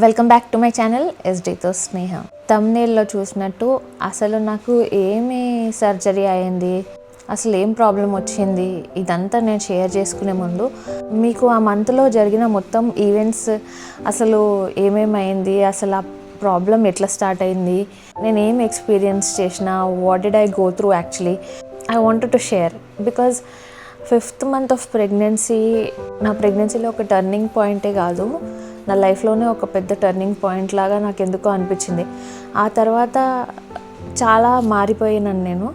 Welcome back to my channel ఎస్డీతో స్నేహ. థంబ్నెయిల్లో చూసినట్టు అసలు నాకు ఏమి సర్జరీ అయింది, అసలు ఏం ప్రాబ్లం వచ్చింది, ఇదంతా నేను షేర్ చేసుకునే ముందు మీకు ఆ మంత్లో జరిగిన మొత్తం ఈవెంట్స్, అసలు ఏమేమైంది, అసలు ఆ ప్రాబ్లం ఎట్లా స్టార్ట్ అయింది, నేను ఏం ఎక్స్పీరియన్స్ చేసిన, what did I go through actually I wanted to share. Because 5th month of pregnancy నా ప్రెగ్నెన్సీలో ఒక టర్నింగ్ పాయింటే కాదు, నా లైఫ్లోనే ఒక పెద్ద టర్నింగ్ పాయింట్ లాగా నాకు ఎందుకో అనిపించింది. ఆ తర్వాత చాలా మారిపోయినాను నేను,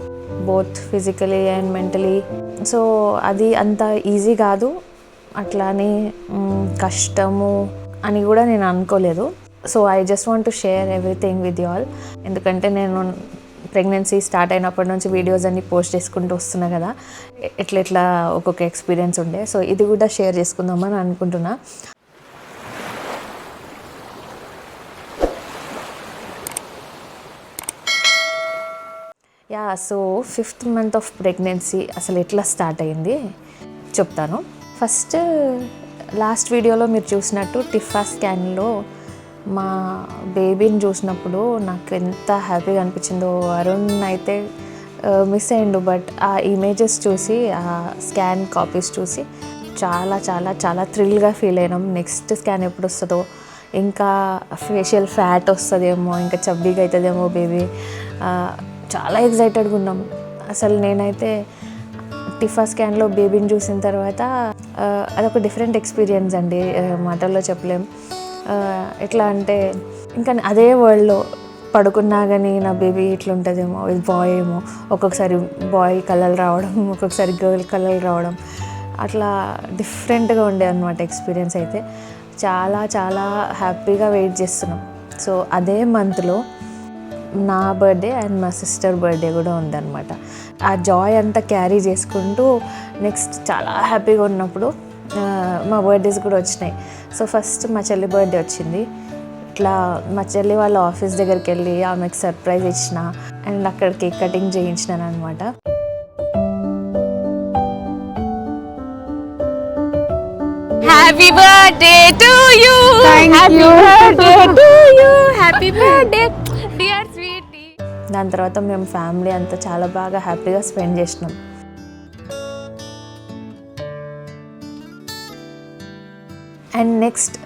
both physically and mentally. So అది అంత ఈజీ కాదు, అట్లానే కష్టము అని కూడా నేను అనుకోలేదు. So I just want to share everything with you all. ఎందుకంటే నేను ప్రెగ్నెన్సీ స్టార్ట్ అయినప్పటి నుంచి వీడియోస్ అన్నీ పోస్ట్ చేసుకుంటూ వస్తున్నా కదా, ఎట్లా ఒక్కొక్క ఎక్స్పీరియన్స్ ఉండే. సో ఇది కూడా షేర్ చేసుకుందామని అనుకుంటున్నా. So 5th month of pregnancy అసలు ఎట్లా స్టార్ట్ అయింది చెప్తాను. ఫస్ట్ లాస్ట్ వీడియోలో మీరు చూసినట్టు టిఫా స్కాన్లో మా బేబీని చూసినప్పుడు నాకు ఎంత హ్యాపీగా అనిపించిందో. అరుణ్ అయితే మిస్ అయ్యిండు, బట్ ఆ ఇమేజెస్ చూసి, ఆ స్కాన్ కాపీస్ చూసి చాలా చాలా చాలా థ్రిల్గా ఫీల్ అయినాం. నెక్స్ట్ స్కాన్ ఎప్పుడు వస్తుందో, ఇంకా ఫేషియల్ ఫ్యాట్ వస్తుందేమో, ఇంకా చబ్బీగా అవుతుందేమో బేబీ, చాలా ఎక్సైటెడ్గా ఉన్నాం. అసలు నేనైతే టిఫా స్కాన్లో బేబీని చూసిన తర్వాత అదొక డిఫరెంట్ ఎక్స్పీరియన్స్ అండి, మాటల్లో చెప్పలేం. ఎట్లా అంటే ఇంకా అదే వరల్డ్లో పడుకున్నా కానీ నా బేబీ ఇట్లుంటుందేమో, ఇది బాయ్ ఏమో, ఒక్కొక్కసారి బాయ్ కలర్ రావడం, ఒక్కొక్కసారి గర్ల్ కలర్ రావడం, అట్లా డిఫరెంట్గా ఉండే అన్నమాట ఎక్స్పీరియన్స్. అయితే చాలా చాలా హ్యాపీగా వెయిట్ చేస్తున్నాం. సో అదే మంత్లో నా బర్త్డే అండ్ మా సిస్టర్ బర్త్డే కూడా ఉందన్నమాట. ఆ జాయ్ అంతా క్యారీ చేసుకుంటూ నెక్స్ట్ చాలా హ్యాపీగా ఉన్నప్పుడు మా బర్త్డేస్ కూడా వచ్చినాయి. సో ఫస్ట్ మా చెల్లి బర్త్డే వచ్చింది. ఇట్లా మా చెల్లి వాళ్ళ ఆఫీస్ దగ్గరికి వెళ్ళి ఆమెకు సర్ప్రైజ్ ఇచ్చిన అండ్ అక్కడ కేక్ కటింగ్ చేయించినాను అనమాట. Happy birthday to you, happy birthday to you, happy birthday dear Sweety. దాని తర్వాత మేము ఫ్యామిలీ అంతా చాలా బాగా హ్యాపీగా స్పెండ్ చేసినాం. అండ్ నెక్స్ట్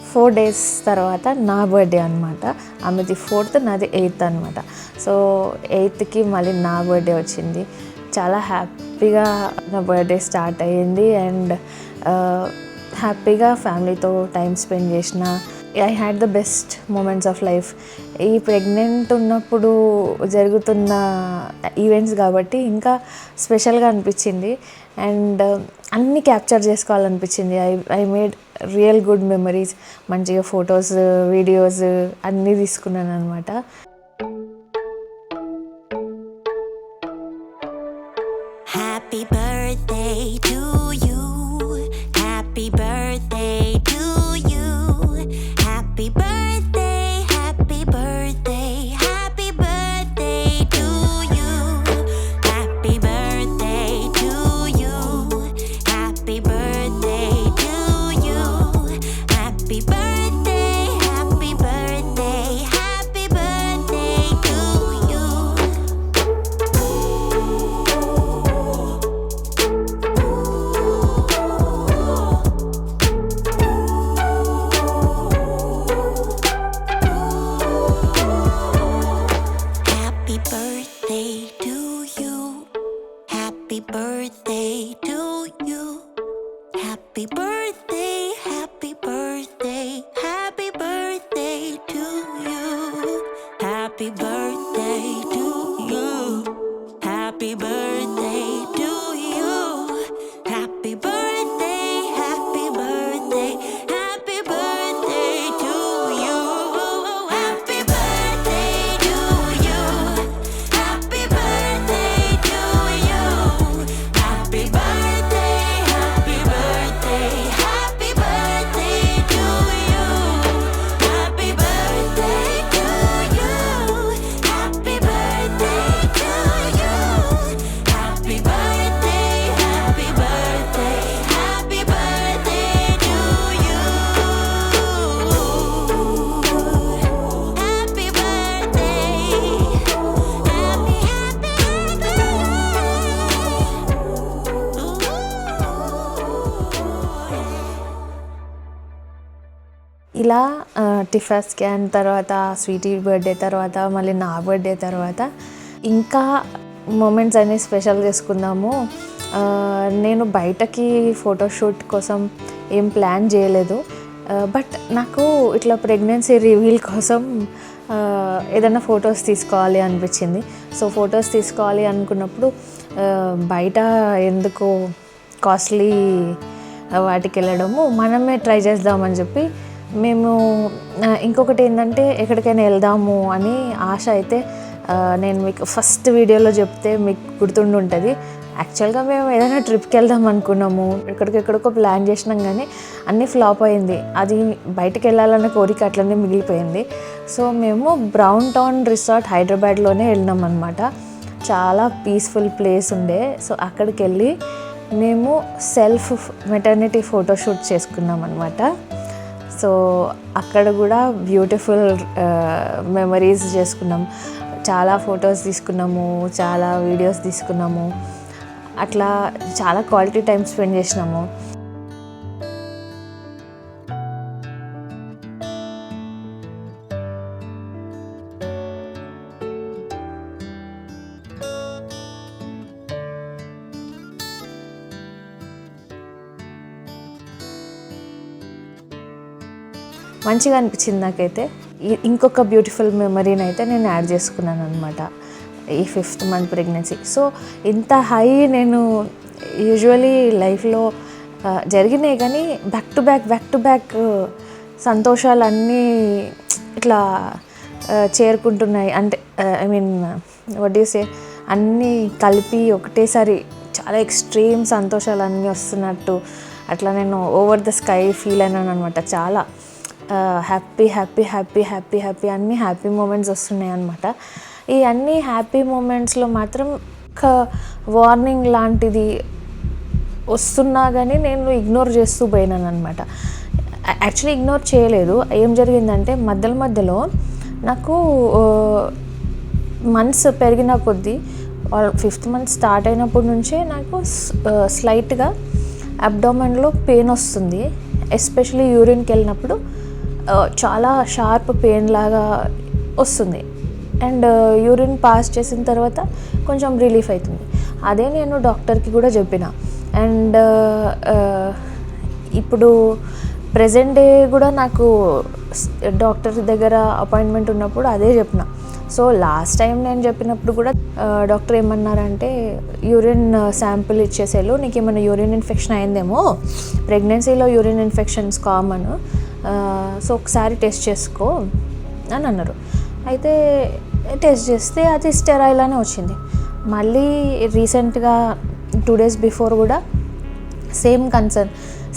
4 days తర్వాత నా బర్త్డే అనమాట. ఆమెది 4th, నాది 8th అనమాట. సో 8thకి మళ్ళీ నా బర్త్డే వచ్చింది. చాలా హ్యాపీగా నా బర్త్డే స్టార్ట్ అయ్యింది అండ్ హ్యాపీగా ఫ్యామిలీతో టైం స్పెండ్ చేసిన. I had the best moments of life. ఈ ప్రెగ్నెంట్ ఉన్నప్పుడు జరుగుతున్న ఈవెంట్స్ కాబట్టి ఇంకా స్పెషల్గా అనిపించింది అండ్ అన్నీ capture చేసుకోవాలనిపించింది. I made real good memories. మంచిగా ఫొటోస్, వీడియోస్ అన్నీ తీసుకున్నాను అనమాట. Happy birthday to you, happy birthday to you, happy birthday, happy birthday, happy birthday to you, happy birthday to you, happy birthday to you, happy birthday, happy birthday, happy birthday to you. Happy birthday to you. Happy birthday to you. Happy birthday, happy birthday, happy birthday to you. Happy birthday to you. Happy birthday to you. Happy birthday, happy birthday, happy birthday to you. Happy birthday to you. Happy birthday to you. Happy birthday, happy birthday, happy birthday to you. Happy birthday to you. ఇలా TIFFA scan తర్వాత Sweety birthday తర్వాత మళ్ళీ నా birthday తర్వాత ఇంకా moments అన్నీ special చేసుకుందాము. నేను బయటకి ఫోటోషూట్ కోసం ఏం ప్లాన్ చేయలేదు, బట్ నాకు ఇట్లా ప్రెగ్నెన్సీ రివీల్ కోసం ఏదైనా ఫొటోస్ తీసుకోవాలి అనిపించింది. సో ఫొటోస్ తీసుకోవాలి అనుకున్నప్పుడు బయట ఎందుకు కాస్ట్లీ వాటికి వెళ్ళడము, మనమే ట్రై చేద్దామని చెప్పి మేము ఇంకొకటి ఏంటంటే ఎక్కడికైనా వెళ్దాము అని ఆశ అయితే నేను మీకు ఫస్ట్ వీడియోలో చెప్తే మీకు గుర్తుండి ఉంటుంది. యాక్చువల్గా మేము ఏదైనా ట్రిప్కి వెళ్దాం అనుకున్నాము, ఎక్కడికెక్కడికో ప్లాన్ చేసినాం కానీ అన్నీ ఫ్లాప్ అయింది. అది బయటికి వెళ్ళాలన్న కోరిక అట్లనే మిగిలిపోయింది. సో మేము బ్రౌన్ టౌన్ రిసార్ట్ హైదరాబాద్లోనే వెళ్ళినాం అనమాట. చాలా పీస్ఫుల్ ప్లేస్ ఉండే. సో అక్కడికి వెళ్ళి మేము సెల్ఫ్ మెటర్నిటీ ఫోటోషూట్ చేసుకున్నాం అనమాట. సో అక్కడ కూడా బ్యూటిఫుల్ మెమరీస్ చేసుకున్నాం. చాలా ఫొటోస్ తీసుకున్నాము, చాలా వీడియోస్ తీసుకున్నాము. అట్లా చాలా క్వాలిటీ టైం స్పెండ్ చేసినాము. మంచిగా అనిపించింది నాకైతే. ఇంకొక బ్యూటిఫుల్ మెమరీని అయితే నేను యాడ్ చేసుకున్నాను అనమాట ఈ 5th మంత్ ప్రెగ్నెన్సీ. సో ఇంత హై నేను యూజువలీ లైఫ్లో జరిగినాయి కానీ బ్యాక్ టు బ్యాక్ సంతోషాలన్నీ ఇట్లా చేరుకుంటున్నాయి. అంటే I mean what you say, అన్నీ కలిపి ఒకటేసారి చాలా ఎక్స్ట్రీమ్ సంతోషాలన్నీ వస్తున్నట్టు అట్లా నేను ఓవర్ ద స్కై ఫీల్ అయినాను అనమాట. చాలా happy happy happy happy happy అన్నీ హ్యాపీ మూమెంట్స్ వస్తున్నాయి అనమాట. ఈ అన్ని హ్యాపీ మూమెంట్స్లో మాత్రం ఒక వార్నింగ్ లాంటిది వస్తున్నా కానీ నేను ఇగ్నోర్ చేస్తూ పోయినాను అనమాట. యాక్చువల్లీ ఇగ్నోర్ చేయలేదు. ఏం జరిగిందంటే మధ్యలో నాకు మంత్స్ పెరిగిన కొద్దీ 5th మంత్ స్టార్ట్ అయినప్పటి నుంచే నాకు స్లైట్గా అబ్డామెన్లో పెయిన్ వస్తుంది. ఎస్పెషల్లీ యూరిన్కి వెళ్ళినప్పుడు చాలా షార్ప్ పెయిన్ లాగా వస్తుంది. అండ్ యూరిన్ పాస్ చేసిన తర్వాత కొంచెం రిలీఫ్ అవుతుంది. అదే నేను డాక్టర్కి కూడా చెప్పిన. అండ్ ఇప్పుడు ప్రెజెంట్ డే కూడా నాకు డాక్టర్ దగ్గర అపాయింట్మెంట్ ఉన్నప్పుడు అదే చెప్పిన. సో లాస్ట్ టైం నేను చెప్పినప్పుడు కూడా డాక్టర్ ఏమన్నారంటే, యూరిన్ శాంపిల్ ఇచ్చేసేలు, నీకు ఏమైనా యూరిన్ ఇన్ఫెక్షన్ అయిందేమో, ప్రెగ్నెన్సీలో యూరిన్ ఇన్ఫెక్షన్స్ కామన్, సో ఒకసారి టెస్ట్ చేసుకో అని అన్నారు. అయితే టెస్ట్ చేస్తే అది స్టెరైల్ అని వచ్చింది. మళ్ళీ రీసెంట్గా 2 days బిఫోర్ కూడా సేమ్ కన్సర్న్,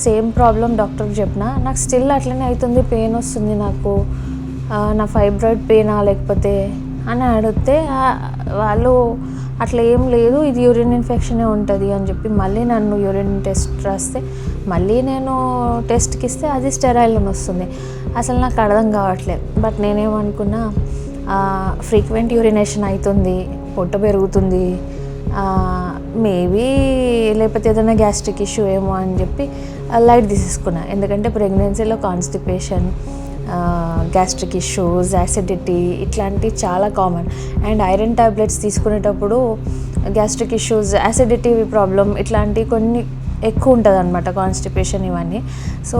సేమ్ ప్రాబ్లం డాక్టర్కి చెప్పిన. నాకు స్టిల్ అట్లనే అవుతుంది, పెయిన్ వస్తుంది నాకు, నా ఫైబ్రాయిడ్ పెయినా లేకపోతే అని అడిగితే వాళ్ళు అట్లా ఏం లేదు, ఇది యూరిన్ ఇన్ఫెక్షనే ఉంటుంది అని చెప్పి మళ్ళీ నన్ను యూరిన్ టెస్ట్ రాస్తే మళ్ళీ నేను టెస్ట్కి ఇస్తే అది స్టెరైల్ అని వస్తుంది. అసలు నాకు అర్థం కావట్లేదు. బట్ నేనేమనుకున్నా, ఫ్రీక్వెంట్ యూరినేషన్ అవుతుంది, పొట్ట పెరుగుతుంది, మేబీ లేకపోతే ఏదైనా గ్యాస్ట్రిక్ ఇష్యూ ఏమో అని చెప్పి లైట్ తీసేసుకున్నా. ఎందుకంటే ప్రెగ్నెన్సీలో కాన్స్టిపేషన్, గ్యాస్ట్రిక్ ఇష్యూస్, యాసిడిటీ ఇట్లాంటివి చాలా కామన్. అండ్ ఐరన్ ట్యాబ్లెట్స్ తీసుకునేటప్పుడు గ్యాస్ట్రిక్ ఇష్యూస్, యాసిడిటీ ప్రాబ్లం ఇట్లాంటివి కొన్ని ఎక్కువ ఉంటుంది అనమాట, కాన్స్టిపేషన్ ఇవన్నీ. సో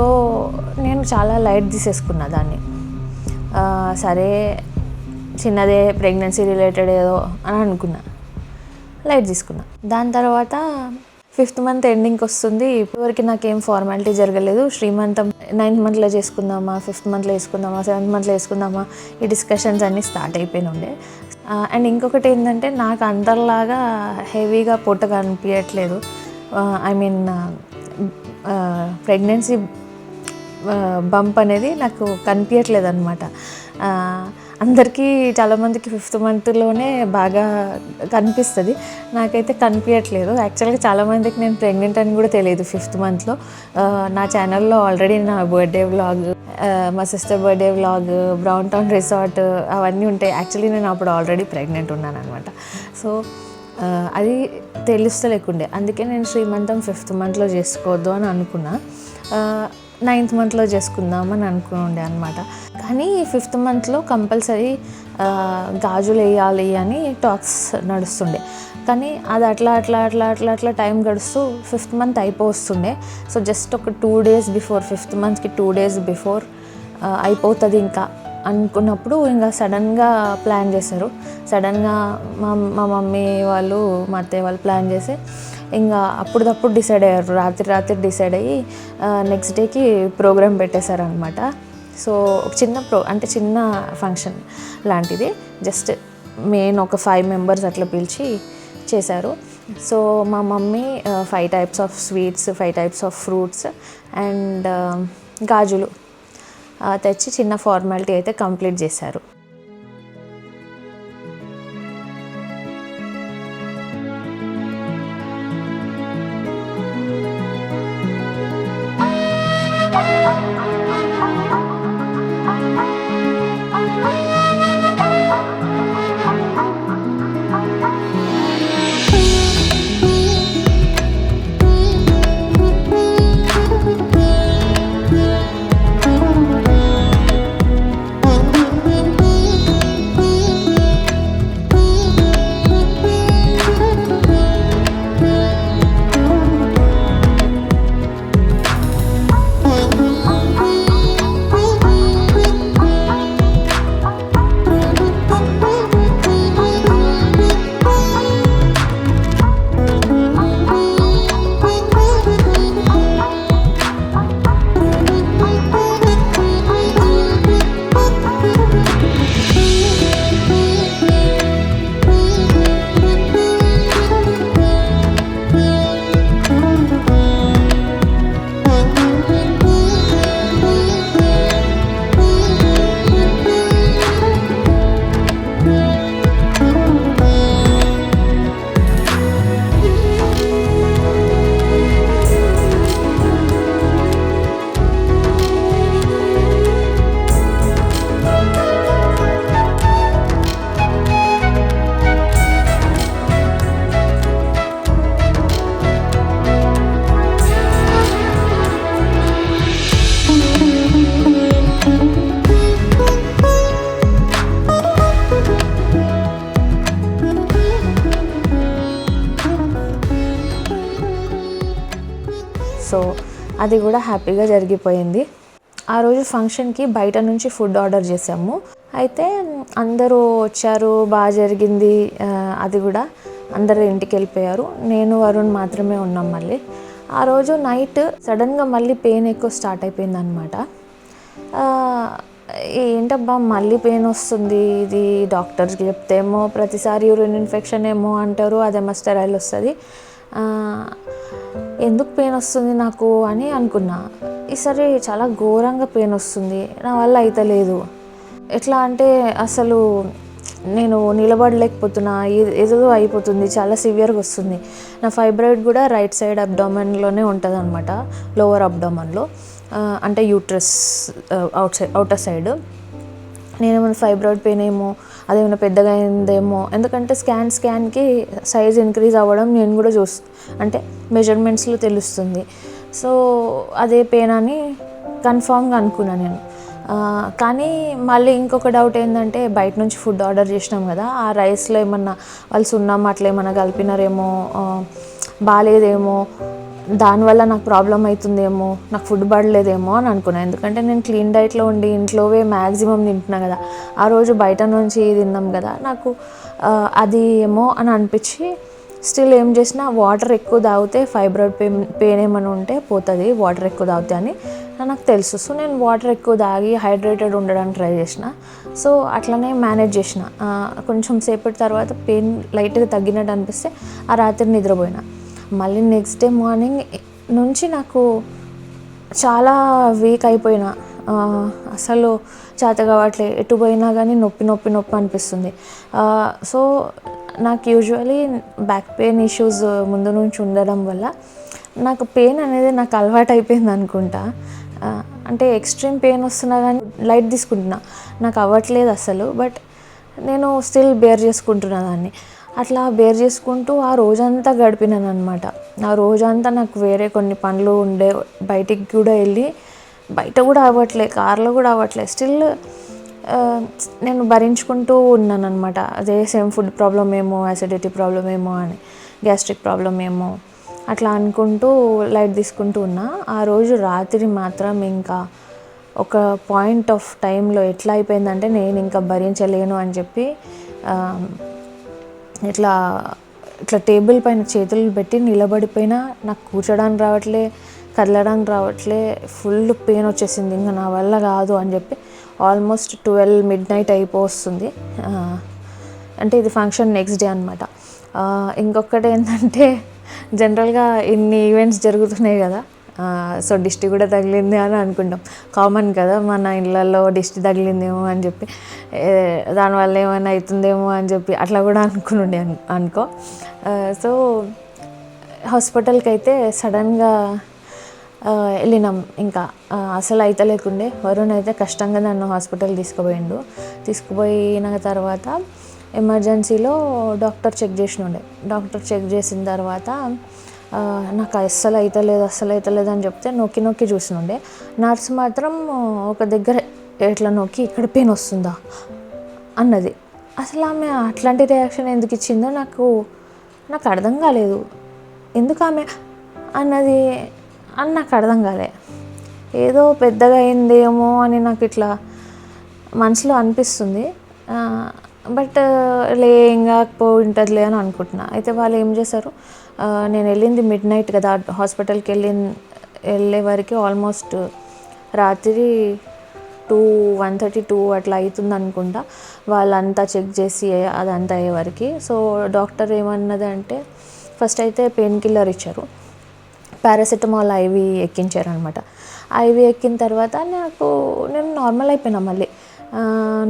నేను చాలా లైట్ తీసేసుకున్నా దాన్ని. సరే చిన్నదే, ప్రెగ్నెన్సీ రిలేటెడ్ ఏదో అని అనుకున్నా, లైట్ తీసుకున్నా. దాని తర్వాత 5th మంత్ ఎండింగ్కి వస్తుంది. ఇప్పటివరకు నాకేం ఫార్మాలిటీ జరగలేదు. శ్రీమంతం 9th మంత్లో చేసుకుందామా, 5th మంత్లో వేసుకుందామా, 7th మంత్లో వేసుకుందామా, ఈ డిస్కషన్స్ అన్నీ స్టార్ట్ అయిపోయిన ఉండే. అండ్ ఇంకొకటి ఏంటంటే, నాకు అందరిలాగా హెవీగా పొట్ట కనిపించట్లేదు. ఐ మీన్ ప్రెగ్నెన్సీ బంప్ అనేది నాకు కనిపించట్లేదు అనమాట. అందరికీ చాలామందికి 5th మంత్లోనే బాగా కనిపిస్తుంది, నాకైతే కనిపించట్లేదు. యాక్చువల్గా చాలామందికి నేను ప్రెగ్నెంట్ అని కూడా తెలియదు 5th మంత్లో. నా ఛానల్లో ఆల్రెడీ నా బర్త్డే వ్లాగ్, మా sister birthday vlog, brown town resort అవన్నీ ఉంటాయి. యాక్చువల్లీ నేను అప్పుడు ఆల్రెడీ ప్రెగ్నెంట్ ఉన్నాను అనమాట. సో అది తెలుస్తలేకుండే. అందుకే నేను శ్రీమంతం 5th మంత్లో చేసుకోవద్దు అని అనుకున్నా. 9th మంత్లో చేసుకుందామని అనుకుండే అనమాట. కానీ 5th మంత్లో కంపల్సరీ గాజులు వేయాలి అని టాక్స్ నడుస్తుండే. కానీ అది అట్లా టైం గడుస్తూ 5th మంత్ అయిపోతుండే. సో జస్ట్ ఒక 2 days బిఫోర్ 5th మంత్కి 2 days బిఫోర్ అయిపోతుంది ఇంకా అనుకున్నప్పుడు ఇంకా సడన్గా ప్లాన్ చేశారు. సడన్గా మా మమ్మీ వాళ్ళు మా అత్తయ్య వాళ్ళు ప్లాన్ చేసి ఇంకా అప్పుడప్పుడు డిసైడ్ అయ్యారు. రాత్రి డిసైడ్ అయ్యి నెక్స్ట్ డేకి ప్రోగ్రామ్ పెట్టేశారనమాట. సో ఒక చిన్న ఫంక్షన్ లాంటిది, జస్ట్ మెయిన్ ఒక 5 members అట్లా పిలిచి చేశారు. సో మా mummy 5 types of sweets, 5 types of fruits and గాజులు తెచ్చి చిన్న ఫార్మాలిటీ అయితే కంప్లీట్ చేశారు. సో అది కూడా హ్యాపీగా జరిగిపోయింది. ఆ రోజు ఫంక్షన్కి బయట నుంచి ఫుడ్ ఆర్డర్ చేసాము. అయితే అందరూ వచ్చారు, బాగా జరిగింది. అది కూడా అందరూ ఇంటికి వెళ్ళిపోయారు. నేను వరుణ్ మాత్రమే ఉన్నాం. మళ్ళీ ఆ రోజు నైట్ సడన్గా మళ్ళీ పెయిన్ ఎక్కువ స్టార్ట్ అయిపోయింది అనమాట. ఏంటబ్బా మళ్ళీ పెయిన్ వస్తుంది, ఇది డాక్టర్స్కి చెప్తేమో ప్రతిసారి యూరిన్ ఇన్ఫెక్షన్ ఏమో అంటారు, అదేమో స్టెరైల్ వస్తుంది, ఎందుకు పెయిన్ వస్తుంది నాకు అని అనుకున్నా. ఈసారి చాలా ఘోరంగా పెయిన్ వస్తుంది, నా వల్ల అయితే లేదు. ఎట్లా అంటే అసలు నేను నిలబడలేకపోతున్నా, ఏదో అయిపోతుంది, చాలా సివియర్గా వస్తుంది. నా ఫైబ్రాయిడ్ కూడా రైట్ సైడ్ అబ్డామన్లోనే ఉంటుంది అనమాట, లోవర్ అబ్డామన్లో, అంటే యూట్రస్ అవుటర్ సైడ్. నేనేమైనా ఫైబ్రాయిడ్ పెయిన్ ఏమో, అదేమైనా పెద్దగా అయిందేమో, ఎందుకంటే స్కాన్కి సైజ్ ఇంక్రీజ్ అవ్వడం నేను కూడా అంటే మెజర్మెంట్స్లో తెలుస్తుంది. సో అదే పెయిన్ అని కన్ఫామ్గా అనుకున్నాను నేను. కానీ మళ్ళీ ఇంకొక డౌట్ ఏంటంటే, బయట నుంచి ఫుడ్ ఆర్డర్ చేసినాం కదా, ఆ రైస్లో ఏమన్నా వాళ్ళు సున్నం అట్లా ఏమన్నా కలిపినారేమో, బాగాలేదేమో, దానివల్ల నాకు ప్రాబ్లం అవుతుందేమో, నాకు ఫుడ్ పడలేదేమో అని అనుకున్నాను. ఎందుకంటే నేను క్లీన్ డైట్లో ఉండి ఇంట్లోవే మ్యాక్సిమం తింటున్నా కదా, ఆ రోజు బయట నుంచి తిన్నాం కదా, నాకు అది ఏమో అని అనిపించి స్టిల్ ఏం చేసినా వాటర్ ఎక్కువ తాగితే ఫైబ్రాయిడ్ పెయిన్ ఏమైనా ఉంటే పోతుంది, వాటర్ ఎక్కువ తాగితే అని నాకు తెలుసు. సో నేను వాటర్ ఎక్కువ తాగి హైడ్రేటెడ్ ఉండడానికి ట్రై చేసిన. సో అట్లనే మేనేజ్ చేసిన. కొంచెం సేపటి తర్వాత పెయిన్ లైట్గా తగ్గినట్టు అనిపిస్తే ఆ రాత్రి నిద్రపోయినా. మళ్ళీ నెక్స్ట్ డే మార్నింగ్ నుంచి నాకు చాలా వీక్ అయిపోయినా, అసలు చేత కావట్లే, ఎటు పోయినా కానీ నొప్పి అనిపిస్తుంది. సో నాకు యూజువలీ బ్యాక్ పెయిన్ ఇష్యూస్ ముందు నుంచి ఉండడం వల్ల నాకు పెయిన్ అనేది నాకు అలవాటు అయిపోయింది అనుకుంటా. అంటే ఎక్స్ట్రీమ్ పెయిన్ వస్తున్నా కానీ లైట్ తీసుకుంటున్నా, నాకు అవ్వట్లేదు అసలు, బట్ నేను స్టిల్ బేర్ చేసుకుంటున్నా దాన్ని. అట్లా బేర్ చేసుకుంటూ ఆ రోజంతా గడిపినాను అనమాట. ఆ రోజంతా నాకు వేరే కొన్ని పనులు ఉండే, బయటికి కూడా వెళ్ళి బయట కూడా అవ్వట్లే, కార్లో కూడా అవ్వట్లే. స్టిల్ నేను భరించుకుంటూ ఉన్నాను అనమాట. అదే సేమ్ ఫుడ్ ప్రాబ్లం ఏమో, యాసిడిటీ ప్రాబ్లం ఏమో అని, గ్యాస్ట్రిక్ ప్రాబ్లం ఏమో అట్లా అనుకుంటూ లైట్ తీసుకుంటూ ఉన్నా. ఆ రోజు రాత్రి మాత్రం ఇంకా ఒక పాయింట్ ఆఫ్ టైంలో ఎట్లా అయిపోయిందంటే నేను ఇంకా భరించలేను అని చెప్పి ఇట్లా టేబుల్ పైన చేతులు పెట్టి నిలబడిపోయినా. నాకు కూర్చోడానికి రావట్లే, కదలడానికి రావట్లే, ఫుల్ పెయిన్ వచ్చేసింది. ఇంకా నా వల్ల కాదు అని చెప్పి ఆల్మోస్ట్ 12 midnight అయిపోతుంది. అంటే ఇది ఫంక్షన్ నెక్స్ట్ డే అనమాట. ఇంకొకటి ఏంటంటే జనరల్గా ఇన్ని ఈవెంట్స్ జరుగుతున్నాయి కదా, సో దిష్టి కూడా తగిలింది అని అనుకుంటాం. కామన్ కదా మన ఇళ్ళల్లో దిష్టి తగిలిందేమో అని చెప్పి, దానివల్ల ఏమైనా అవుతుందేమో అని చెప్పి అట్లా కూడా అనుకుని అనుకో. సో హాస్పిటల్కి అయితే సడన్గా వెళ్ళినాం. ఇంకా అసలు అయితే లేకుండే. వరుణ్ అయితే కష్టంగా నన్ను హాస్పిటల్ తీసుకుపోయిన తర్వాత ఎమర్జెన్సీలో డాక్టర్ చెక్ చేసినుండే. డాక్టర్ చెక్ చేసిన తర్వాత నాకు అస్సలు అవుతలేదు అని చెప్తే నొక్కి చూసినుండే. నర్స్ మాత్రం ఒక దగ్గర ఎట్లా నొక్కి ఇక్కడ పెయిన్ వస్తుందా అన్నది. అసలు ఆమె అట్లాంటి రియాక్షన్ ఎందుకు ఇచ్చిందో నాకు అర్థం కాలేదు. ఎందుకు ఆమె అన్నది అని నాకు అర్థం కాలే. ఏదో పెద్దగా అయిందేమో అని నాకు ఇట్లా మనసులో అనిపిస్తుంది. బట్ ఇంకా ఉంటుందిలే అని అనుకుంటున్నా. అయితే వాళ్ళు ఏం చేశారు, నేను వెళ్ళింది midnight కదా, హాస్పిటల్కి వెళ్ళే వరకు ఆల్మోస్ట్ రాత్రి 1:30 అట్లా అవుతుంది అనుకుంటా. వాళ్ళంతా చెక్ చేసి అదంతా అయ్యే వరకు. సో డాక్టర్ ఏమన్నది అంటే ఫస్ట్ అయితే పెయిన్ కిల్లర్ ఇచ్చారు, పారాసిటమాల్ ఐవి ఎక్కించారు అనమాట. ఐవి ఎక్కిన తర్వాత నేను నార్మల్ అయిపోయినా మళ్ళీ.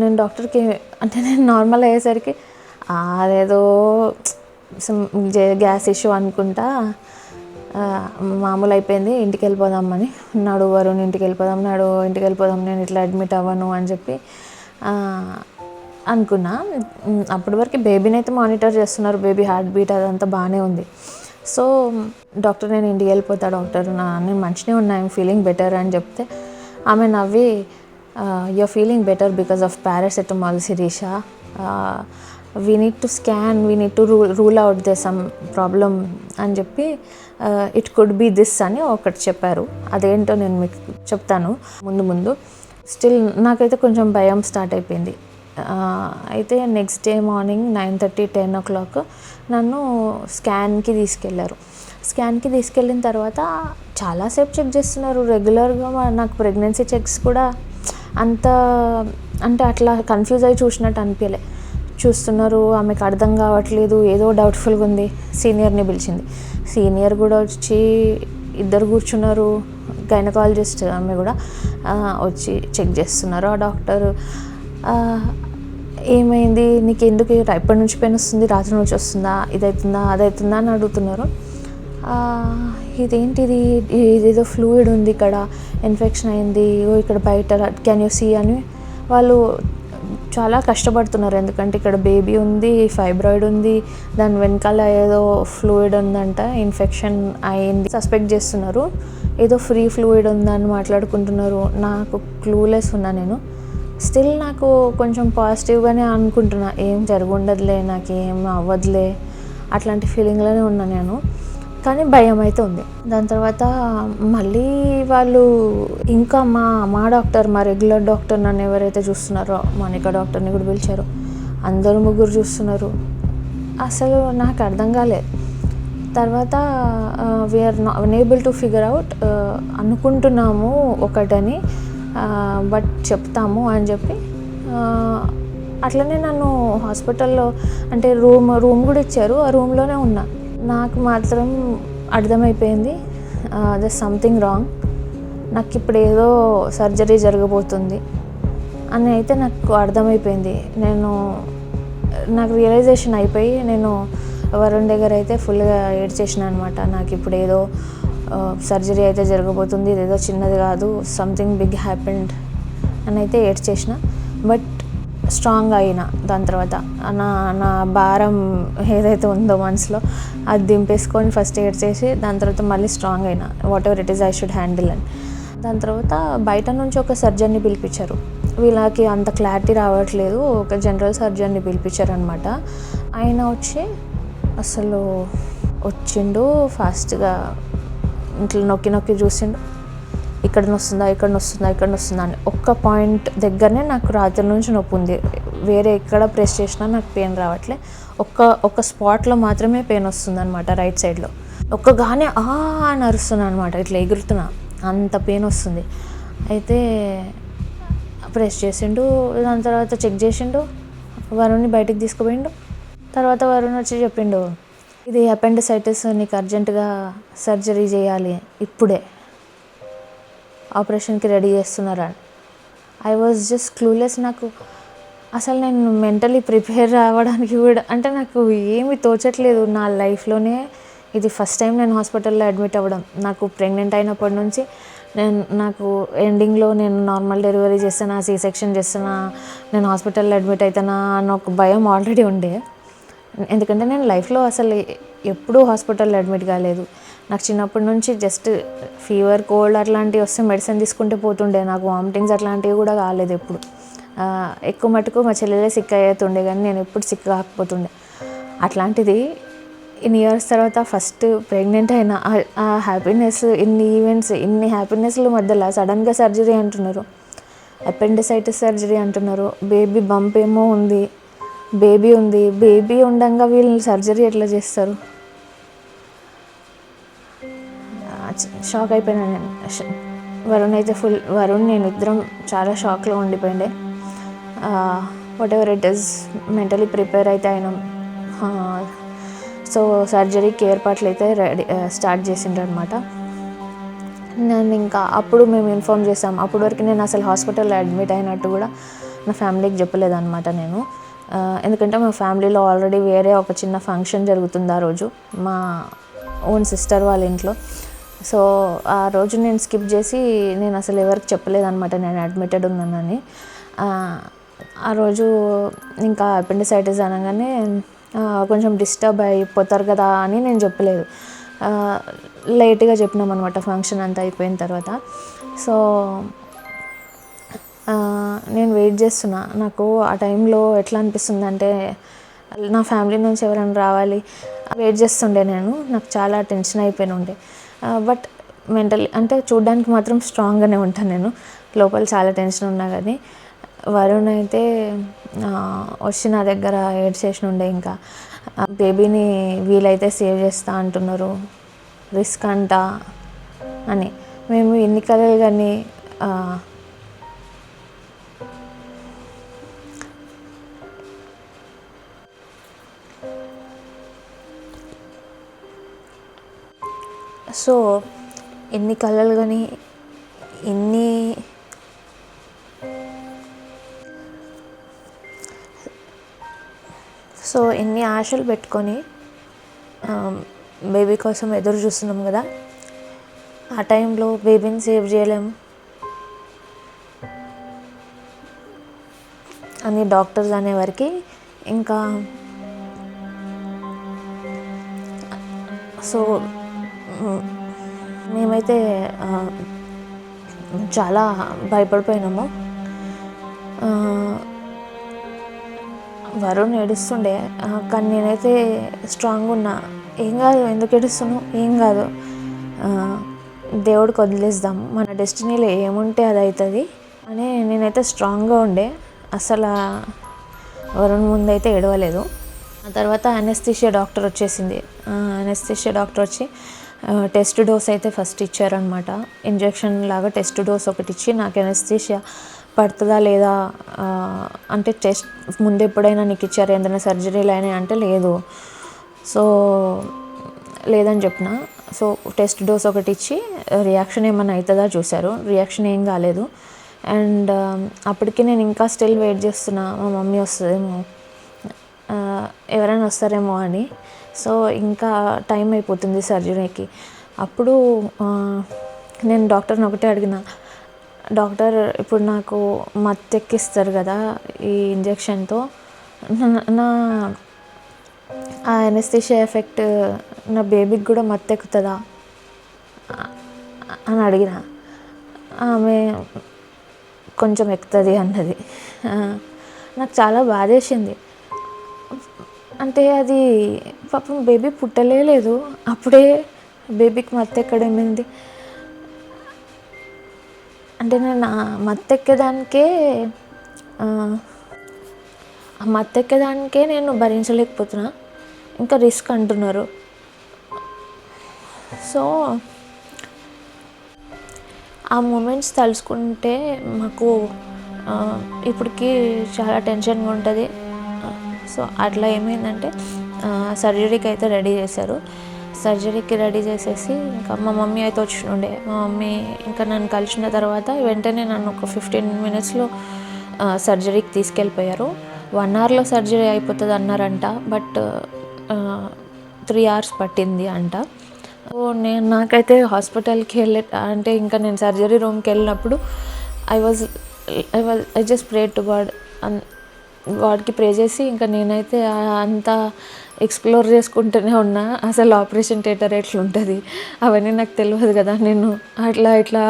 నేను డాక్టర్కి అంటే నేను నార్మల్ అయ్యేసరికి అదేదో గ్యాస్ ఇష్యూ అనుకుంటా మామూలు అయిపోయింది, ఇంటికి వెళ్ళిపోదామని నాడు. వరుణ్ ఇంటికి వెళ్ళిపోదాం, నేను ఇట్లా అడ్మిట్ అవ్వను అని చెప్పి అనుకున్నా. అప్పటి వరకు బేబీని అయితే మానిటర్ చేస్తున్నారు, బేబీ హార్ట్ బీట్ అదంతా బాగానే ఉంది. సో డాక్టర్ నేను ఇంటికి వెళ్ళిపోతా డాక్టర్, నేను మంచిగా ఉన్నా, ఐఎమ్ ఫీలింగ్ బెటర్ అని చెప్తే ఆమె నవ్వి you're feeling better because of paracetamol Sirisha, we need to scan, we need to rule out the some problem అని చెప్పి ఇట్ కుడ్ బీ దిస్ అని ఒకటి చెప్పారు. అదేంటో నేను మీకు చెప్తాను ముందు. స్టిల్ నాకైతే కొంచెం భయం స్టార్ట్ అయిపోయింది. అయితే నెక్స్ట్ డే మార్నింగ్ 9:30, 10 o'clock నన్ను స్కాన్కి తీసుకెళ్ళారు. స్కాన్కి తీసుకెళ్ళిన తర్వాత చాలాసేపు చెక్ చేస్తున్నారు రెగ్యులర్గా. నాకు ప్రెగ్నెన్సీ చెక్స్ కూడా అంత అంటే అట్లా కన్ఫ్యూజ్ అయ్యి చూసినట్టు అనిపించలే. చూస్తున్నారు, ఆమెకు అర్థం కావట్లేదు, ఏదో డౌట్ఫుల్గా ఉంది. సీనియర్ని పిలిచింది, సీనియర్ కూడా వచ్చి ఇద్దరు కూర్చున్నారు, గైనకాలజిస్ట్ ఆమె కూడా వచ్చి చెక్ చేస్తున్నారు. ఆ డాక్టర్ ఏమైంది, నీకు ఎందుకు ఎప్పటి నుంచి పెయిన్ వస్తుంది, రాత్రి నుంచి వస్తుందా, ఇదవుతుందా అదవుతుందా అని అడుగుతున్నారు. ఇదేంటిది, ఇదేదో ఫ్లూయిడ్ ఉంది, ఇక్కడ ఇన్ఫెక్షన్ అయింది, ఇక్కడ బయట కెన్ యూ సీ అని వాళ్ళు చాలా కష్టపడుతున్నారు. ఎందుకంటే ఇక్కడ బేబీ ఉంది, ఫైబ్రాయిడ్ ఉంది, దాని వెనకాల ఏదో ఫ్లూయిడ్ ఉందంట, ఇన్ఫెక్షన్ అయింది సస్పెక్ట్ చేస్తున్నారు, ఏదో ఫ్రీ ఫ్లూయిడ్ ఉందని మాట్లాడుకుంటున్నారు. నాకు క్లూలెస్ ఉన్నా నేను. స్టిల్ నాకు కొంచెం పాజిటివ్గానే అనుకుంటున్నా, ఏం జరుగుండదులే, నాకేం అవ్వదులే అట్లాంటి ఫీలింగ్లోనే ఉన్నా నేను. కానీ భయం అయితే ఉంది. దాని తర్వాత మళ్ళీ వాళ్ళు ఇంకా మా డాక్టర్, మా రెగ్యులర్ డాక్టర్ నన్ను ఎవరైతే చూస్తున్నారో మౌనిక డాక్టర్ని కూడా పిలిచారు. అందరూ ముగ్గురు చూస్తున్నారు. అసలు నాకు అర్థం కాలేదు. తర్వాత we're unable to figure out, అనుకుంటున్నాము ఒకటని బట్ చెప్తాము అని చెప్పి అట్లనే నన్ను హాస్పిటల్లో అంటే రూమ్ కూడా ఇచ్చారు. ఆ రూమ్లోనే ఉన్నా. నాకు మాత్రం అర్థమైపోయింది ద సంథింగ్ రాంగ్, నాకు ఇప్పుడు ఏదో సర్జరీ జరగబోతుంది అని అయితే నాకు అర్థమైపోయింది. నాకు రియలైజేషన్ అయిపోయి నేను వరుణ్ దగ్గర అయితే ఫుల్గా ఏడ్చేసిన అనమాట. నాకు ఇప్పుడు ఏదో సర్జరీ అయితే జరగబోతుంది, ఇదేదో చిన్నది కాదు, సంథింగ్ బిగ్ హ్యాపెండ్ అని అయితే ఏడ్చేసిన. బట్ స్ట్రాంగ్ అయినా దాని తర్వాత నా భారం ఏదైతే ఉందో మనసులో అది దింపేసుకొని ఫస్ట్ ఏడ్చేసి దాని తర్వాత మళ్ళీ స్ట్రాంగ్ అయినా, what ever it is I should handle అని. దాని తర్వాత బయట నుంచి ఒక సర్జన్ని పిలిపించారు. వీళ్ళకి అంత క్లారిటీ రావట్లేదు, ఒక జనరల్ సర్జన్ని పిలిపించారు అనమాట. ఆయన వచ్చి అసలు వచ్చిండు ఫాస్ట్గా, ఇంట్లో నొక్కి నొక్కి చూసిండు, ఇక్కడ నొస్తుందా అని. ఒక్క పాయింట్ దగ్గరనే నాకు రాత్రి నుంచి నొప్పి ఉంది, వేరే ఎక్కడ ప్రెస్ చేసినా నాకు పెయిన్ రావట్లే. ఒక్క స్పాట్లో మాత్రమే పెయిన్ వస్తుంది అనమాట, రైట్ సైడ్లో. ఒక్కగానే అని అరుస్తున్నాను అనమాట, ఇట్లా ఎగురుతున్నా, అంత పెయిన్ వస్తుంది. అయితే ప్రెస్ చేసిండు, దాని తర్వాత చెక్ చేసిండు, వరుణ్ని బయటికి తీసుకుపోయిండు. తర్వాత వరుణ్ వచ్చి చెప్పిండు, ఇది అపెండిసైటిస్, నీకు అర్జెంటుగా సర్జరీ చేయాలి, ఇప్పుడే ఆపరేషన్కి రెడీ చేస్తున్నారని. I was just clueless. నాకు అసలు నేను మెంటలీ ప్రిపేర్ అవ్వడానికి కూడా, అంటే నాకు ఏమీ తోచట్లేదు. నా లైఫ్లోనే ఇది ఫస్ట్ టైం నేను హాస్పిటల్లో అడ్మిట్ అవ్వడం. నాకు ప్రెగ్నెంట్ అయినప్పటి నుంచి నాకు ఎండింగ్లో నేను నార్మల్ డెలివరీ చేస్తానా, సి సెక్షన్ చేస్తానా, నేను హాస్పిటల్లో అడ్మిట్ అవుతానా అన్న ఒక భయం ఆల్రెడీ ఉండే. ఎందుకంటే నేను లైఫ్లో అసలు ఎప్పుడూ హాస్పిటల్లో అడ్మిట్ కాలేదు. నాకు చిన్నప్పటి నుంచి జస్ట్ ఫీవర్, కోల్డ్ అట్లాంటివి వస్తే మెడిసిన్ తీసుకుంటే పోతుండే. నాకు వామిటింగ్స్ అట్లాంటివి కూడా కాలేదు ఎప్పుడు. ఎక్కువ మటుకు మా చెల్లెలే సిక్ అవుతుండే, కానీ నేను ఎప్పుడు సిక్ కాకపోతుండే. అట్లాంటిది ఇన్ని ఇయర్స్ తర్వాత ఫస్ట్ ప్రెగ్నెంట్ అయిన ఆ హ్యాపీనెస్, ఇన్ని ఈవెంట్స్, ఇన్ని హ్యాపీనెస్ల మధ్యలో సడన్గా సర్జరీ అంటున్నారు, అపెండిసైటిస్ సర్జరీ అంటున్నారు. బేబీ బంప్ ఏమో ఉంది, బేబీ ఉండంగా వీళ్ళు సర్జరీ ఎట్లా చేస్తారు? షాక్ అయిపోయినా నేను. వరుణ్ అయితే వరుణ్ నేను ఇద్దరం చాలా షాక్లో ఉండిపోయిండే. What ever it is, mentally prepare అయితే అయినాం. సో సర్జరీకి ఏర్పాట్లు అయితే స్టార్ట్ చేసిండ్రు అనమాట. నేను ఇంకా అప్పుడు మేము ఇన్ఫామ్ చేసాం. అప్పటి వరకు నేను అసలు హాస్పిటల్లో అడ్మిట్ అయినట్టు కూడా నా ఫ్యామిలీకి చెప్పలేదన్నమాట నేను. ఎందుకంటే మా ఫ్యామిలీలో ఆల్రెడీ వేరే ఒక చిన్న ఫంక్షన్ జరుగుతుంది ఆ రోజు, మా ఓన్ సిస్టర్ వాళ్ళ ఇంట్లో. సో ఆ రోజు నేను స్కిప్ చేసి నేను అసలు ఎవరికి చెప్పలేదన్నమాట నేను అడ్మిటెడ్ ఉన్నానని. ఆ రోజు ఇంకా అపెండిసైటిస్ అనగానే కొంచెం డిస్టర్బ్ అయిపోతారు కదా అని నేను చెప్పలేదు. లేట్గా చెప్పినాం అనమాట ఫంక్షన్ అంతా అయిపోయిన తర్వాత. సో నేను వెయిట్ చేస్తున్నా. నాకు ఆ టైంలో ఎట్లా అనిపిస్తుంది అంటే, నా ఫ్యామిలీ నుంచి ఎవరైనా రావాలి వెయిట్ చేస్తుండే నేను. నాకు చాలా టెన్షన్ అయిపోయిన ఉండే. బట్ మెంటలీ అంటే చూడ్డానికి మాత్రం స్ట్రాంగ్గానే ఉంటాను నేను, లోపల చాలా టెన్షన్ ఉన్నా కానీ. వరుణ్ అయితే వచ్చి నా దగ్గర ఏడ్చేసిన ఉండే. ఇంకా బేబీని వీలైతే సేవ్ చేస్తా అంటున్నారు, రిస్క్ అంట అని. మేము ఎన్ని కలలు కానీ సో ఎన్ని కలలు కానీ ఎన్ని ఆశలు పెట్టుకొని బేబీ కోసం ఎదురు చూస్తున్నాం కదా, ఆ టైంలో బేబీని సేవ్ చేయలేము అని డాక్టర్స్ అనేవారికి. ఇంకా సో మేమైతే చాలా భయపడిపోయినాము. వరుణ్ ఏడుస్తుండే, కానీ నేనైతే స్ట్రాంగ్ ఉన్నా. ఏం కాదు, ఎందుకు ఏడుస్తున్నావు, ఏం కాదు, దేవుడికి వదిలేద్దాం, మన డెస్టినీలో ఏముంటే అది అవుతుంది అని నేనైతే స్ట్రాంగ్గా ఉండే. అసలు వరుణ్ ముందైతే ఏడవలేదు. ఆ తర్వాత అనెస్థీషియా డాక్టర్ వచ్చేసింది. అనెస్థీషియా డాక్టర్ వచ్చి టెస్ట్ డోస్ అయితే ఫస్ట్ ఇచ్చారనమాట. ఇంజెక్షన్ లాగా టెస్ట్ డోస్ ఒకటి ఇచ్చి, నాకు అనెస్థీషియా పడుతుందా లేదా అంటే, టెస్ట్ ముందు ఎప్పుడైనా నీకు ఇచ్చారు ఏదైనా సర్జరీలు అయినాయి అంటే లేదు. సో లేదని చెప్పిన. సో టెస్ట్ డోస్ ఒకటి ఇచ్చి రియాక్షన్ ఏమైనా అవుతుందా చూశారు. రియాక్షన్ ఏం కాలేదు. అండ్ అప్పటికి నేను ఇంకా స్టిల్ వెయిట్ చేస్తున్నా, మా మమ్మీ వస్తుందేమో, ఎవరైనా వస్తారేమో అని. సో ఇంకా టైం అయిపోతుంది సర్జరీకి. అప్పుడు నేను డాక్టర్ని ఒకటే అడిగిన, డాక్టర్ ఇప్పుడు నాకు మత్తు ఎక్కిస్తారు కదా ఈ ఇంజెక్షన్తో, నా ఆ అనెస్థీషియా ఎఫెక్ట్ నా బేబీకి కూడా మత్తు ఎక్కుతుందా అని అడిగిన. ఆమె కొంచెం ఎక్కుతుంది అన్నది. నాకు చాలా బాధేసింది. అంటే అది పాపం బేబీ పుట్టలేదు, అప్పుడే బేబీకి మత్తు ఎక్కడేమైంది. అంటే నేను ఆ మత్తు ఎక్కేదానికే నేను భరించలేకపోతున్నా, ఇంకా రిస్క్ అంటున్నారు. సో ఆ మూమెంట్స్ తలుచుకుంటే మాకు ఇప్పటికి చాలా టెన్షన్గా ఉంటుంది. సో అట్లా ఏమైందంటే సర్జరీకి అయితే రెడీ చేశారు. సర్జరీకి రెడీ చేసేసి ఇంకా మా మమ్మీ అయితే వచ్చిండే. మా మమ్మీ ఇంకా నన్ను కలిసిన తర్వాత వెంటనే నన్ను ఒక 15 minutesలో సర్జరీకి తీసుకెళ్ళిపోయారు. 1 hourలో సర్జరీ అయిపోతుంది అన్నారంట, బట్ 3 hours పట్టింది అంట. సో నాకైతే హాస్పిటల్కి అంటే ఇంకా నేను సర్జరీ రూమ్కి వెళ్ళినప్పుడు ఐ జస్ట్ ప్రే టు గాడ్కి ప్రే చేసి ఇంకా నేనైతే అంతా ఎక్స్ప్లోర్ చేసుకుంటూనే ఉన్నా. అసలు ఆపరేషన్ థియేటర్ ఎట్లుంటుంది అవన్నీ నాకు తెలియదు కదా. నేను ఇట్లా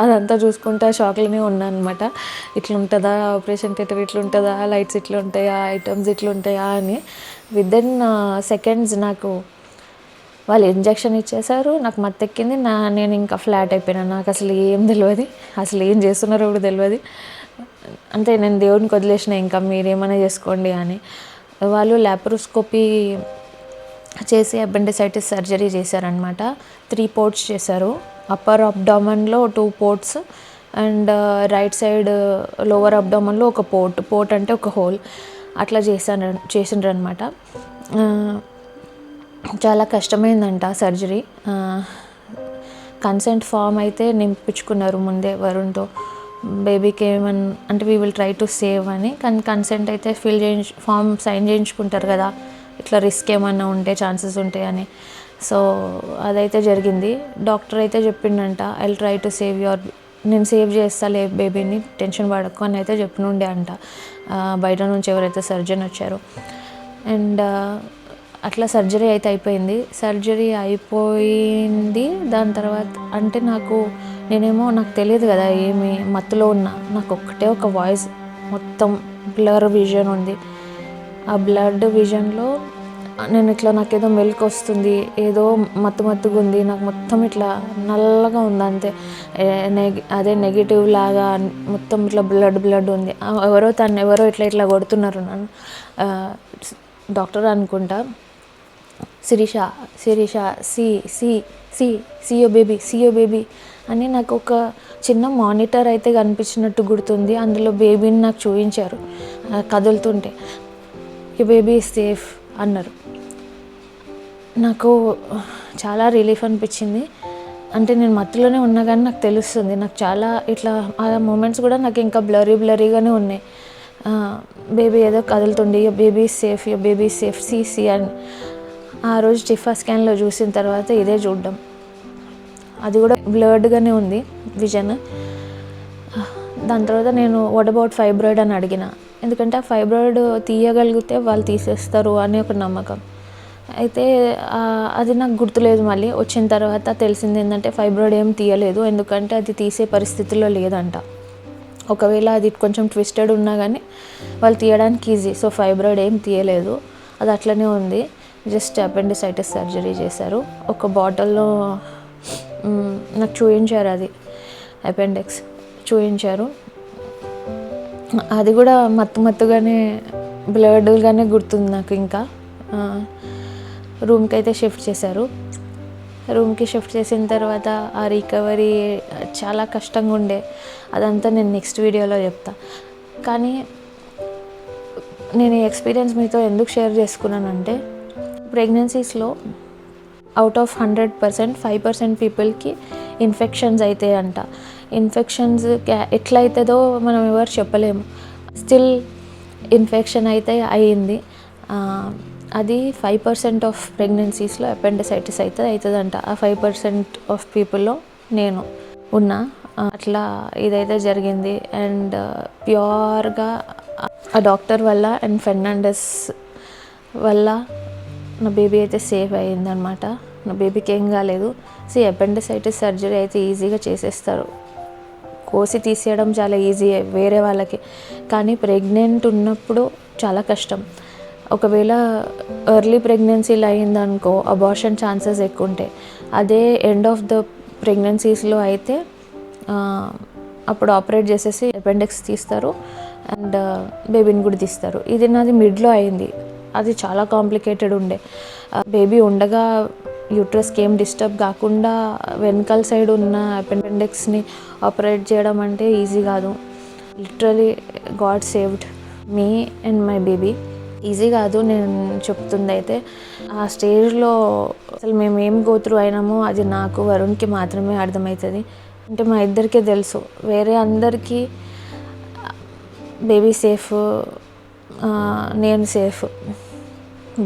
అదంతా చూసుకుంటా షాక్లోనే ఉన్నాను అనమాట. ఇట్లుంటుందా ఆపరేషన్ థియేటర్, ఇట్లుంటుందా, లైట్స్ ఇట్లా ఉంటాయా, ఐటమ్స్ ఇట్లా ఉంటాయా అని. విదిన్ సెకండ్స్ నాకు వాళ్ళు ఇంజెక్షన్ ఇచ్చేసారు, నాకు మత్తెక్కింది. నేను ఇంకా ఫ్లాట్ అయిపోయినాను. నాకు అసలు ఏం తెలియదు, అసలు ఏం చేస్తున్నారో కూడా తెలియదు. అంటే నేను దేవుడికి వదిలేసిన, ఇంకా మీరేమైనా చేసుకోండి అని. వాళ్ళు ల్యాప్రోస్కోపీ చేసి అపెండిసైటిస్ సర్జరీ చేశారనమాట. 3 ports చేశారు. Upper అబ్డామన్లో 2 ports and right side lower అబ్డామన్లో ఒక పోర్ట్ అంటే ఒక హోల్ అట్లా చేసిండ్రు అనమాట. చాలా కష్టమైందంట సర్జరీ. కన్సెంట్ ఫామ్ అయితే నింపించుకున్నారు ముందే వరుణ్తో. బేబీకి అంటే we will try to save అని. కానీ కన్సెంట్ అయితే ఫామ్ సైన్ చేయించుకుంటారు కదా, ఇట్లా రిస్క్ ఏమన్నా ఉంటే ఛాన్సెస్ ఉంటాయని. సో అదైతే జరిగింది. డాక్టర్ అయితే చెప్పిండంట, I will try to save నేను సేవ్ చేస్తాలే బేబీని, టెన్షన్ పడకు అని అయితే చెప్పినుండే అంట బయట నుంచి ఎవరైతే సర్జన్ వచ్చారో. అండ్ అట్లా సర్జరీ అయితే అయిపోయింది. సర్జరీ అయిపోయింది దాని తర్వాత అంటే నాకు తెలియదు కదా, ఏమి మత్తులో ఉన్నా. నాకు ఒక్కటే ఒక వాయిస్, మొత్తం బ్లర్ విజన్ ఉంది. ఆ బ్లడ్ విజన్లో నేను ఇట్లా నాకేదో మెలకు వస్తుంది, ఏదో మత్తుగా ఉంది, నాకు మొత్తం ఇట్లా నల్లగా ఉంది అంతే. అదే నెగిటివ్ లాగా మొత్తం ఇట్లా బ్లడ్ ఉంది. ఎవరో ఇట్లా కొడుతున్నారు నన్ను. డాక్టర్ అనుకుంటా, శిరీష సియో బేబీ అని నాకు ఒక చిన్న మానిటర్ అయితే కనిపించినట్టు గుర్తుంది. అందులో బేబీని నాకు చూపించారు కదులుతుంటే. ఈ బేబీ సేఫ్ అన్నారు. నాకు చాలా రిలీఫ్ అనిపించింది. అంటే నేను మత్తులోనే ఉన్నా కానీ నాకు తెలుస్తుంది. నాకు చాలా ఇట్లా ఆ మూమెంట్స్ కూడా నాకు ఇంకా బ్లరీగానే ఉన్నాయి. బేబీ ఏదో కదులుతుండే, బేబీ సేఫ్ సి అని. ఆ రోజు టిఫా స్కాన్లో చూసిన తర్వాత ఇదే చూడడం, అది కూడా బ్లర్డ్గానే ఉంది విజన్. దాని తర్వాత నేను వాట్ అబౌట్ ఫైబ్రాయిడ్ అని అడిగిన, ఎందుకంటే ఆ ఫైబ్రాయిడ్ తీయగలిగితే వాళ్ళు తీసేస్తారు అని ఒక నమ్మకం. అయితే అది నాకు గుర్తులేదు. మళ్ళీ వచ్చిన తర్వాత తెలిసింది ఏంటంటే ఫైబ్రాయిడ్ ఏం తీయలేదు, ఎందుకంటే అది తీసే పరిస్థితుల్లో లేదంట. ఒకవేళ అది కొంచెం ట్విస్టెడ్ ఉన్నా కానీ వాళ్ళు తీయడానికి ఈజీ. సో ఫైబ్రాయిడ్ ఏం తీయలేదు, అది అట్లనే ఉంది. జస్ట్ అపెండిసైటిస్ సర్జరీ చేశారు. ఒక బాటిల్లో నాకు చూపించారు, అది అపెండిక్స్ చూపించారు. అది కూడా మత్తుగానే బ్లడ్గానే గుర్తుంది నాకు. ఇంకా రూమ్కి అయితే షిఫ్ట్ చేశారు. రూమ్కి షిఫ్ట్ చేసిన తర్వాత ఆ రికవరీ చాలా కష్టంగా ఉండే. అదంతా నేను నెక్స్ట్ వీడియోలో చెప్తా. కానీ నేను ఈ ఎక్స్పీరియన్స్ మీతో ఎందుకు షేర్ చేసుకున్నానంటే, ప్రెగ్నెన్సీస్లో అవుట్ ఆఫ్ 100% 5% పీపుల్కి ఇన్ఫెక్షన్స్ అవుతాయి అంట. ఇన్ఫెక్షన్స్ ఎట్లా అవుతుందో మనం ఎవరు చెప్పలేము. స్టిల్ ఇన్ఫెక్షన్ అయితే అయ్యింది. అది 5% ఆఫ్ ప్రెగ్నెన్సీస్లో అపెండిసైటిస్ అవుతుందంట. ఆ 5% ఆఫ్ పీపుల్లో నేను ఉన్నా. అట్లా ఇదైతే జరిగింది. అండ్ ప్యూర్గా ఆ డాక్టర్ వల్ల అండ్ ఫెర్నాండెస్ వల్ల నా బేబీ అయితే సేఫ్ అయ్యిందనమాట. నా బేబీకి ఏం కాలేదు. అపెండిసైటిస్ సర్జరీ అయితే ఈజీగా చేసేస్తారు, కోసి తీసేయడం చాలా ఈజీ వేరే వాళ్ళకి, కానీ ప్రెగ్నెంట్ ఉన్నప్పుడు చాలా కష్టం. ఒకవేళ ఎర్లీ ప్రెగ్నెన్సీలో అయిందనుకో అబార్షన్ ఛాన్సెస్ ఎక్కువ ఉంటాయి. అదే ఎండ్ ఆఫ్ ద ప్రెగ్నెన్సీస్లో అయితే అప్పుడు ఆపరేట్ చేసేసి అపెండిక్స్ తీస్తారు అండ్ బేబీని కూడా తీస్తారు. ఇది నాది మిడ్లో అయింది, అది చాలా కాంప్లికేటెడ్ ఉండే. బేబీ ఉండగా యూట్రస్కి ఏం డిస్టర్బ్ కాకుండా వెనకాల సైడ్ ఉన్న అపెండిక్స్ని ఆపరేట్ చేయడం అంటే ఈజీ కాదు. Literally God saved me and my baby. Easy కాదు నేను చెప్తుంది అయితే. ఆ స్టేజ్లో అసలు మేము ఏం గోత్రు అయినామో అది నాకు వరుణ్కి మాత్రమే అర్థమవుతుంది. అంటే మా ఇద్దరికే తెలుసు, వేరే అందరికీ బేబీ సేఫ్, నేను safe,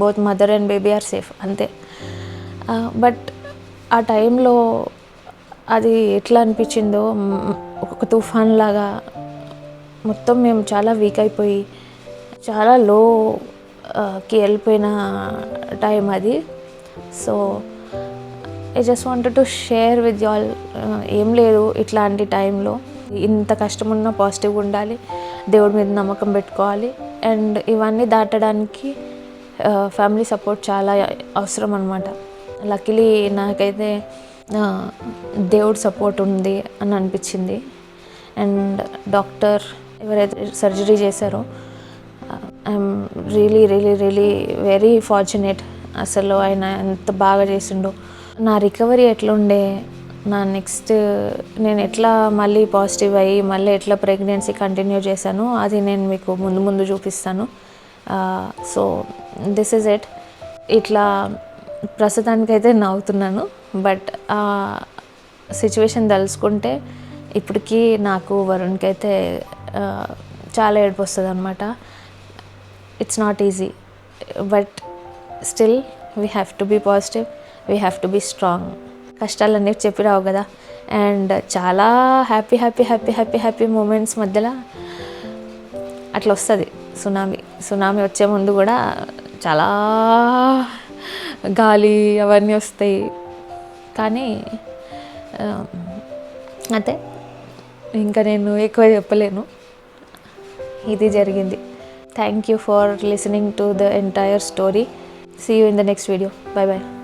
both mother and baby are safe అంతే. బట్ ఆ టైంలో అది ఎట్లా అనిపించిందో ఒక తుఫాన్ లాగా మొత్తం మేము చాలా వీక్ అయిపోయి చాలా లోకి వెళ్ళిపోయిన టైం అది. So I just wanted to share with you all. ఏం లేదు, ఇట్లాంటి టైంలో ఇంత కష్టం ఉన్నా పాజిటివ్గా ఉండాలి, దేవుడి మీద నమ్మకం పెట్టుకోవాలి. అండ్ ఇవన్నీ దాటడానికి ఫ్యామిలీ సపోర్ట్ చాలా అవసరం అన్నమాట. లక్కీలీ నాకైతే దేవుడి సపోర్ట్ ఉంది అని అనిపించింది. అండ్ డాక్టర్ ఎవరైతే సర్జరీ చేశారో ఐఎమ్ రియలీ వెరీ ఫార్చునేట్. అసలు ఆయన ఎంత బాగా చేసిండో. నా రికవరీ ఎట్లుండే, నా నెక్స్ట్ నేను ఎట్లా మళ్ళీ పాజిటివ్ అయ్యి మళ్ళీ ఎట్లా ప్రెగ్నెన్సీ కంటిన్యూ చేశాను అది నేను మీకు ముందు చూపిస్తాను. So this is it. ఇట్లా ప్రస్తుతానికైతే నవ్వుతున్నాను, బట్ ఆ సిచ్యువేషన్ తలుచుకుంటే ఇప్పటికీ నాకు వరుణ్కి అయితే చాలా ఏడుపు వస్తుంది అనమాట. It's not easy, but still we have to be positive, we have to be strong. కష్టాలన్నీ చెప్పి రావు కదా. అండ్ చాలా హ్యాపీ మూమెంట్స్ మధ్యలో అట్లా వస్తుంది సునామీ వచ్చే ముందు కూడా చాలా గాలి అవన్నీ వస్తాయి. కానీ అంతే, ఇంకా నేను ఎక్కువ చెప్పలేను. ఇది జరిగింది. Thank you for listening to the entire story. See you in the next video. Bye bye.